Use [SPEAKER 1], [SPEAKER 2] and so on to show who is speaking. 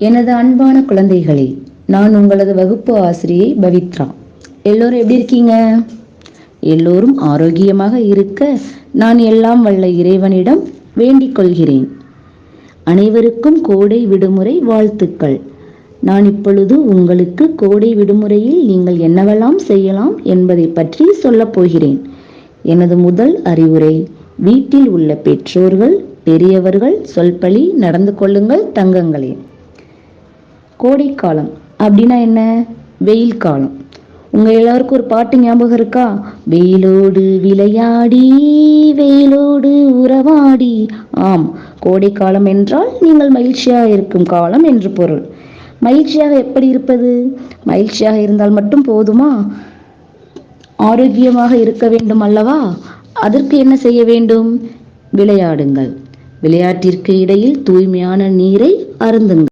[SPEAKER 1] எனது அன்பான குழந்தைகளே, நான் உங்களது வகுப்பு ஆசிரியை பவித்ரா. எல்லோரும் எப்படி இருக்கீங்க? எல்லோரும் ஆரோக்கியமாக இருக்க நான் எல்லாம் வல்ல இறைவனிடம் வேண்டிக் கொள்கிறேன். அனைவருக்கும் கோடை விடுமுறை வாழ்த்துக்கள். நான் இப்பொழுது உங்களுக்கு கோடை விடுமுறையில் நீங்கள் என்னவெல்லாம் செய்யலாம் என்பதை பற்றி சொல்லப் போகிறேன். எனது முதல் அறிவுரை: வீட்டில் உள்ள பெற்றோர்கள், பெரியவர்கள் சொல்படி நடந்து கொள்ளுங்கள் தங்கங்களே. கோடைக்காலம் அப்படின்னா என்ன? வெயில் காலம். உங்க எல்லாருக்கும் ஒரு பாட்டு ஞாபகம் இருக்கா? வெயிலோடு விளையாடி வெயிலோடு உறவாடி. ஆம், கோடை காலம் என்றால் நீங்கள் மகிழ்ச்சியாக இருக்கும் காலம் என்று பொருள். மகிழ்ச்சியாக எப்படி இருப்பது? மகிழ்ச்சியாக இருந்தால் மட்டும் போதுமா? ஆரோக்கியமாக இருக்க வேண்டும் அல்லவா? அதற்கு என்ன செய்ய வேண்டும்? விளையாடுங்கள். விளையாட்டிற்கு இடையில் தூய்மையான நீரை அருந்துங்கள்.